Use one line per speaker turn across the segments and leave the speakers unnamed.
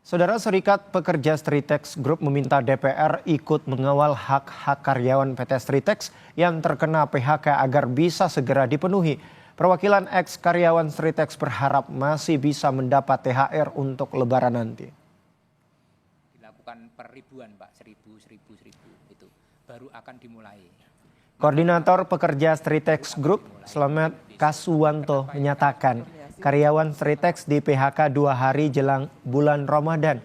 Saudara, Serikat Pekerja Stritex Group meminta DPR ikut mengawal hak-hak karyawan PT Stritex yang terkena PHK agar bisa segera dipenuhi. Perwakilan ex-karyawan Stritex berharap masih bisa mendapat THR untuk Lebaran nanti.
Dilakukan per ribuan, Pak, 1000 itu baru akan dimulai.
Koordinator Pekerja Stritex Group, Slamet Kaswanto, menyatakan karyawan Stritex di PHK 2 hari jelang bulan Ramadan.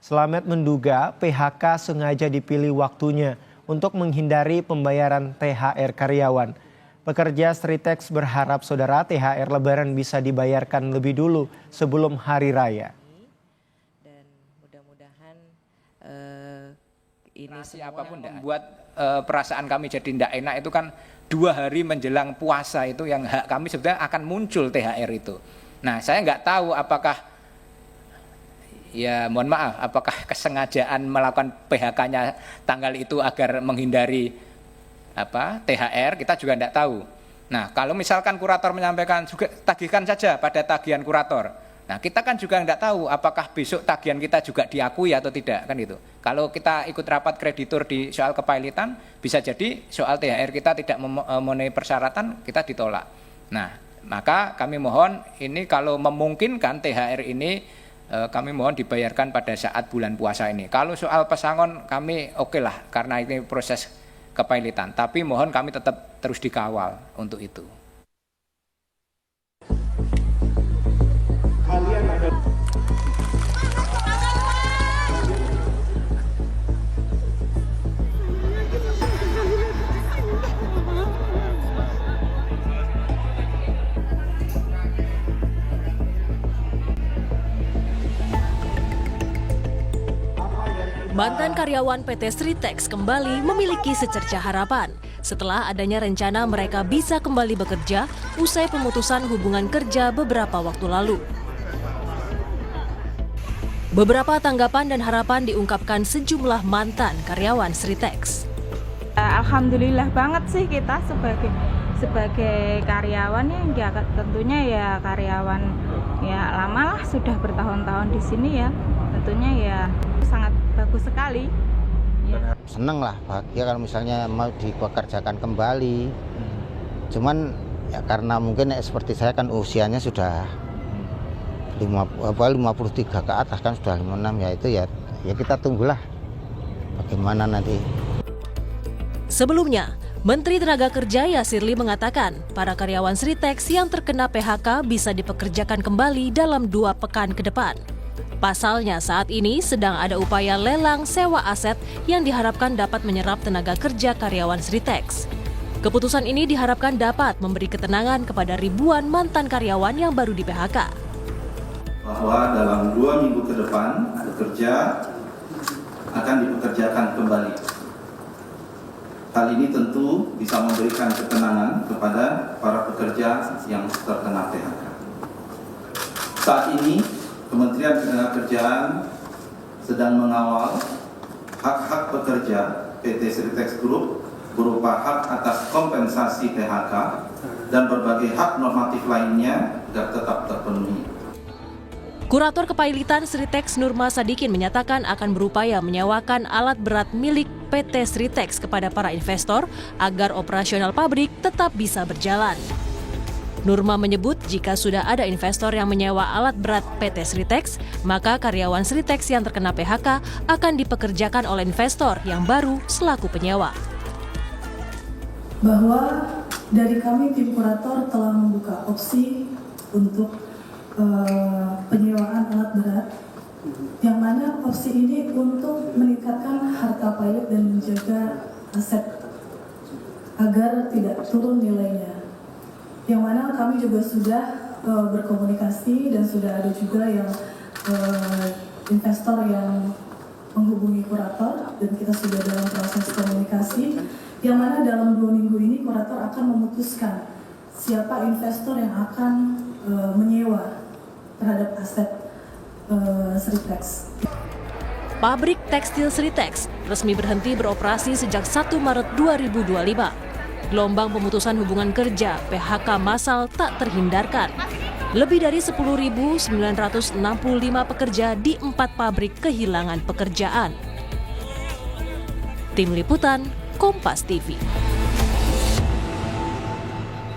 Slamet menduga PHK sengaja dipilih waktunya untuk menghindari pembayaran THR karyawan. Pekerja Stritex berharap saudara THR Lebaran bisa dibayarkan lebih dulu sebelum Hari Raya.
Dan mudah-mudahan ini
Apapun membuat perasaan kami jadi tidak enak itu kan 2 hari menjelang puasa itu yang hak kami sebenarnya akan muncul THR itu. Nah, saya nggak tahu apakah, ya mohon maaf, apakah kesengajaan melakukan PHK-nya tanggal itu agar menghindari THR, kita juga tidak tahu. Nah, kalau misalkan kurator menyampaikan juga tagihkan saja pada tagihan kurator. Nah, kita kan juga tidak tahu apakah besok tagihan kita juga diakui atau tidak, kan itu. Kalau kita ikut rapat kreditur di soal kepailitan, bisa jadi soal THR kita tidak memenuhi persyaratan, kita ditolak. Nah, maka kami mohon ini kalau memungkinkan THR ini kami mohon dibayarkan pada saat bulan puasa ini. Kalau soal pesangon kami oke lah karena ini proses kepailitan, tapi mohon kami tetap terus dikawal untuk itu.
Mantan karyawan PT Stritex kembali memiliki secercah harapan setelah adanya rencana mereka bisa kembali bekerja usai pemutusan hubungan kerja beberapa waktu lalu. Beberapa tanggapan dan harapan diungkapkan sejumlah mantan karyawan Stritex.
Alhamdulillah banget sih kita sebagai karyawan ya tentunya ya karyawan ya lama lah, sudah bertahun-tahun di sini ya, tentunya ya sangat bagus sekali. Ya.
Seneng lah, bahagia kalau misalnya mau dipekerjakan kembali. Cuman ya karena mungkin seperti saya kan usianya sudah 53 ke atas kan, sudah 56 ya, itu ya kita tunggulah bagaimana nanti.
Sebelumnya, Menteri Tenaga Kerja Yasirli mengatakan para karyawan Stritex yang terkena PHK bisa dipekerjakan kembali dalam 2 pekan ke depan. Pasalnya saat ini sedang ada upaya lelang sewa aset yang diharapkan dapat menyerap tenaga kerja karyawan Stritex. Keputusan ini diharapkan dapat memberi ketenangan kepada ribuan mantan karyawan yang baru di PHK.
Bahwa dalam 2 minggu ke depan pekerja akan dipekerjakan kembali. Hal ini tentu bisa memberikan ketenangan kepada para pekerja yang terkena PHK. Saat ini Kementerian Ketenagakerjaan sedang mengawal hak-hak pekerja PT Stritex Group berupa hak atas kompensasi PHK dan berbagai hak normatif lainnya agar tetap terpenuhi.
Kurator Kepailitan Stritex Nurma Sadikin menyatakan akan berupaya menyewakan alat berat milik PT Stritex kepada para investor agar operasional pabrik tetap bisa berjalan. Nurma menyebut jika sudah ada investor yang menyewa alat berat PT Stritex, maka karyawan Stritex yang terkena PHK akan dipekerjakan oleh investor yang baru selaku penyewa.
Bahwa dari kami tim kurator telah membuka opsi untuk penyewaan alat berat, yang mana opsi ini untuk meningkatkan harta pilot dan menjaga aset agar tidak turun nilainya. Yang mana kami juga sudah berkomunikasi dan sudah ada juga yang investor yang menghubungi kurator dan kita sudah dalam proses komunikasi, yang mana dalam 2 minggu ini kurator akan memutuskan siapa investor yang akan menyewa terhadap aset Stritex.
Pabrik tekstil Stritex resmi berhenti beroperasi sejak 1 Maret 2025. Gelombang pemutusan hubungan kerja PHK massal tak terhindarkan. Lebih dari 10.965 pekerja di 4 pabrik kehilangan pekerjaan. Tim Liputan, Kompas TV.